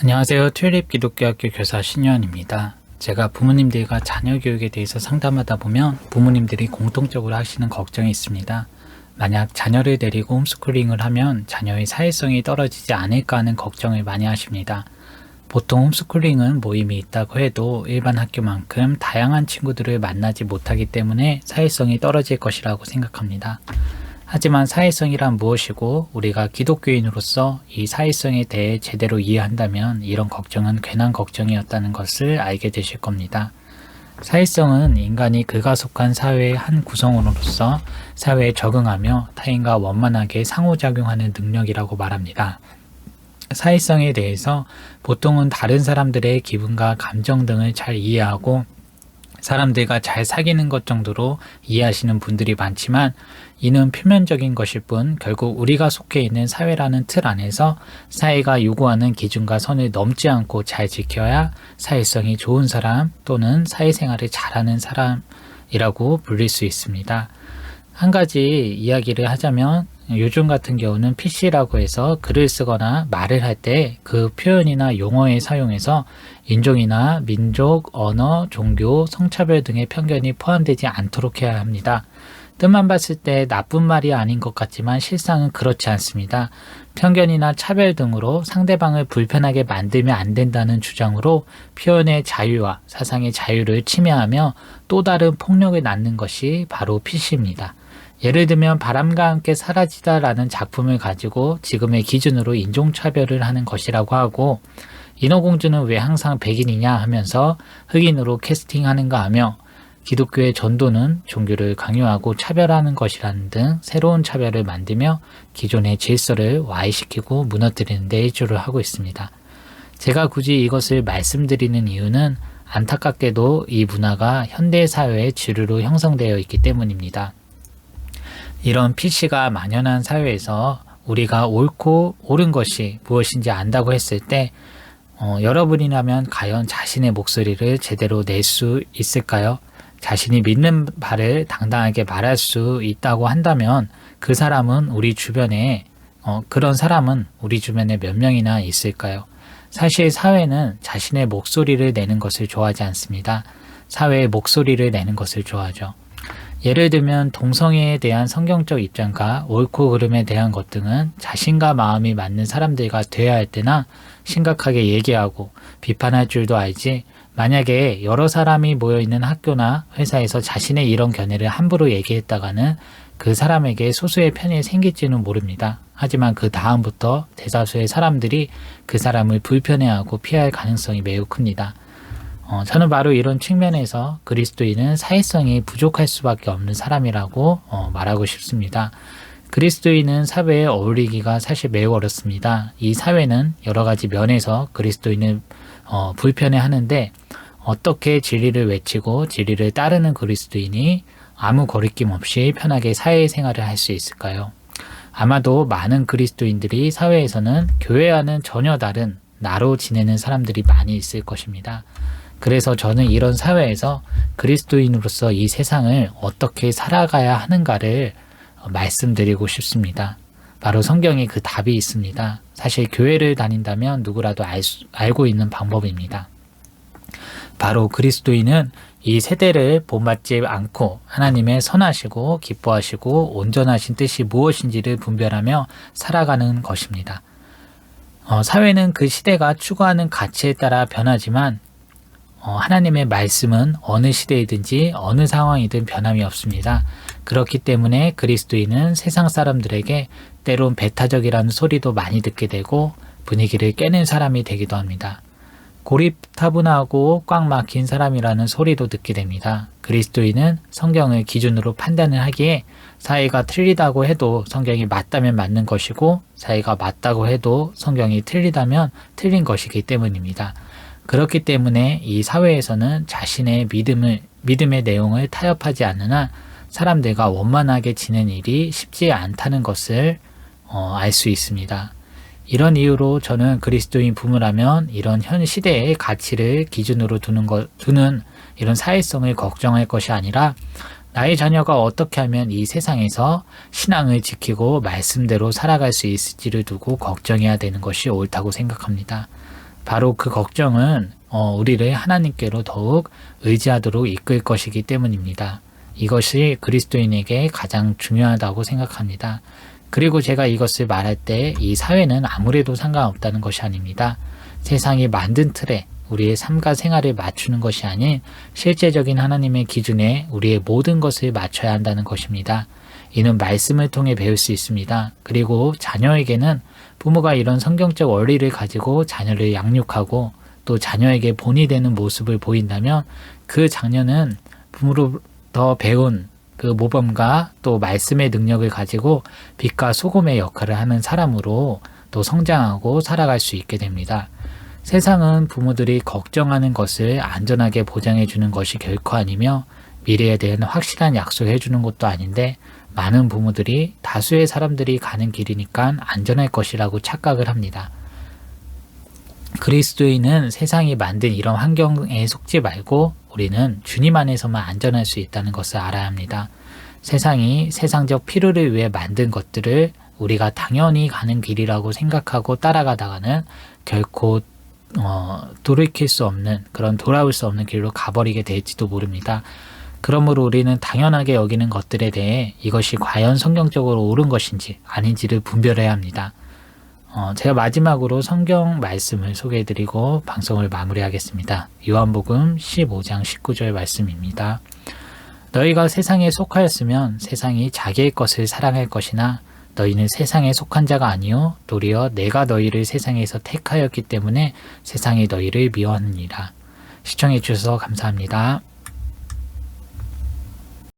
안녕하세요. 튤립 기독교학교 교사 신유한입니다. 제가 부모님들과 자녀 교육에 대해서 상담하다 보면 부모님들이 공통적으로 하시는 걱정이 있습니다. 만약 자녀를 데리고 홈스쿨링을 하면 자녀의 사회성이 떨어지지 않을까 하는 걱정을 많이 하십니다. 보통 홈스쿨링은 모임이 있다고 해도 일반 학교만큼 다양한 친구들을 만나지 못하기 때문에 사회성이 떨어질 것이라고 생각합니다. 하지만 사회성이란 무엇이고 우리가 기독교인으로서 이 사회성에 대해 제대로 이해한다면 이런 걱정은 괜한 걱정이었다는 것을 알게 되실 겁니다. 사회성은 인간이 그가 속한 사회의 한 구성원으로서 사회에 적응하며 타인과 원만하게 상호작용하는 능력이라고 말합니다. 사회성에 대해서 보통은 다른 사람들의 기분과 감정 등을 잘 이해하고 사람들과 잘 사귀는 것 정도로 이해하시는 분들이 많지만 이는 표면적인 것일 뿐 결국 우리가 속해 있는 사회라는 틀 안에서 사회가 요구하는 기준과 선을 넘지 않고 잘 지켜야 사회성이 좋은 사람 또는 사회생활을 잘하는 사람이라고 불릴 수 있습니다. 한 가지 이야기를 하자면 요즘 같은 경우는 PC라고 해서 글을 쓰거나 말을 할 때 그 표현이나 용어의 사용에서 인종이나 민족, 언어, 종교, 성차별 등의 편견이 포함되지 않도록 해야 합니다. 뜻만 봤을 때 나쁜 말이 아닌 것 같지만 실상은 그렇지 않습니다. 편견이나 차별 등으로 상대방을 불편하게 만들면 안 된다는 주장으로 표현의 자유와 사상의 자유를 침해하며 또 다른 폭력을 낳는 것이 바로 PC입니다. 예를 들면 바람과 함께 사라지다라는 작품을 가지고 지금의 기준으로 인종차별을 하는 것이라고 하고 인어공주는 왜 항상 백인이냐 하면서 흑인으로 캐스팅하는가 하며 기독교의 전도는 종교를 강요하고 차별하는 것이라는 등 새로운 차별을 만들며 기존의 질서를 와해시키고 무너뜨리는 데 일조를 하고 있습니다. 제가 굳이 이것을 말씀드리는 이유는 안타깝게도 이 문화가 현대사회의 주류로 형성되어 있기 때문입니다. 이런 PC가 만연한 사회에서 우리가 옳고 옳은 것이 무엇인지 안다고 했을 때 여러분이라면 과연 자신의 목소리를 제대로 낼 수 있을까요? 자신이 믿는 바를 당당하게 말할 수 있다고 한다면 그 사람은 우리 주변에 그런 사람은 우리 주변에 몇 명이나 있을까요? 사실 사회는 자신의 목소리를 내는 것을 좋아하지 않습니다. 사회의 목소리를 내는 것을 좋아하죠. 예를 들면 동성애에 대한 성경적 입장과 옳고 그름에 대한 것 등은 자신과 마음이 맞는 사람들과 대화할 할 때나 심각하게 얘기하고 비판할 줄도 알지 만약에 여러 사람이 모여있는 학교나 회사에서 자신의 이런 견해를 함부로 얘기했다가는 그 사람에게 소수의 편이 생길지는 모릅니다. 하지만 그 다음부터 대다수의 사람들이 그 사람을 불편해하고 피할 가능성이 매우 큽니다. 저는 바로 이런 측면에서 그리스도인은 사회성이 부족할 수밖에 없는 사람이라고 말하고 싶습니다. 그리스도인은 사회에 어울리기가 사실 매우 어렵습니다. 이 사회는 여러 가지 면에서 그리스도인을 불편해하는데 어떻게 진리를 외치고 진리를 따르는 그리스도인이 아무 거리낌 없이 편하게 사회생활을 할 수 있을까요? 아마도 많은 그리스도인들이 사회에서는 교회와는 전혀 다른 나로 지내는 사람들이 많이 있을 것입니다. 그래서 저는 이런 사회에서 그리스도인으로서 이 세상을 어떻게 살아가야 하는가를 말씀드리고 싶습니다. 바로 성경에 그 답이 있습니다. 사실 교회를 다닌다면 누구라도 알고 있는 방법입니다. 바로 그리스도인은 이 세대를 본받지 않고 하나님의 선하시고 기뻐하시고 온전하신 뜻이 무엇인지를 분별하며 살아가는 것입니다. 사회는 그 시대가 추구하는 가치에 따라 변하지만 하나님의 말씀은 어느 시대이든지 어느 상황이든 변함이 없습니다. 그렇기 때문에 그리스도인은 세상 사람들에게 때론 배타적이라는 소리도 많이 듣게 되고 분위기를 깨는 사람이 되기도 합니다. 고립타분하고 꽉 막힌 사람이라는 소리도 듣게 됩니다. 그리스도인은 성경을 기준으로 판단을 하기에 사회가 틀리다고 해도 성경이 맞다면 맞는 것이고 사회가 맞다고 해도 성경이 틀리다면 틀린 것이기 때문입니다. 그렇기 때문에 이 사회에서는 자신의 믿음의 내용을 타협하지 않는 한 사람들과 원만하게 지내는 일이 쉽지 않다는 것을 알 수 있습니다. 이런 이유로 저는 그리스도인 부모라면 이런 현 시대의 가치를 기준으로 두는 이런 사회성을 걱정할 것이 아니라 나의 자녀가 어떻게 하면 이 세상에서 신앙을 지키고 말씀대로 살아갈 수 있을지를 두고 걱정해야 되는 것이 옳다고 생각합니다. 바로 그 걱정은 우리를 하나님께로 더욱 의지하도록 이끌 것이기 때문입니다. 이것이 그리스도인에게 가장 중요하다고 생각합니다. 그리고 제가 이것을 말할 때 이 사회는 아무래도 상관없다는 것이 아닙니다. 세상이 만든 틀에 우리의 삶과 생활을 맞추는 것이 아닌 실제적인 하나님의 기준에 우리의 모든 것을 맞춰야 한다는 것입니다. 이는 말씀을 통해 배울 수 있습니다. 그리고 자녀에게는 부모가 이런 성경적 원리를 가지고 자녀를 양육하고 또 자녀에게 본이 되는 모습을 보인다면 그 자녀는 부모로부터 배운 그 모범과 또 말씀의 능력을 가지고 빛과 소금의 역할을 하는 사람으로 또 성장하고 살아갈 수 있게 됩니다. 세상은 부모들이 걱정하는 것을 안전하게 보장해 주는 것이 결코 아니며 미래에 대한 확실한 약속을 해주는 것도 아닌데 많은 부모들이 다수의 사람들이 가는 길이니까 안전할 것이라고 착각을 합니다. 그리스도인은 세상이 만든 이런 환경에 속지 말고 우리는 주님 안에서만 안전할 수 있다는 것을 알아야 합니다. 세상이 세상적 필요를 위해 만든 것들을 우리가 당연히 가는 길이라고 생각하고 따라가다가는 결코 돌이킬 수 없는 그런 돌아올 수 없는 길로 가버리게 될지도 모릅니다. 그러므로 우리는 당연하게 여기는 것들에 대해 이것이 과연 성경적으로 옳은 것인지 아닌지를 분별해야 합니다. 제가 마지막으로 성경 말씀을 소개해드리고 방송을 마무리하겠습니다. 요한복음 15장 19절 말씀입니다. 너희가 세상에 속하였으면 세상이 자기의 것을 사랑할 것이나 너희는 세상에 속한 자가 아니요 도리어 내가 너희를 세상에서 택하였기 때문에 세상이 너희를 미워하느니라. 시청해 주셔서 감사합니다.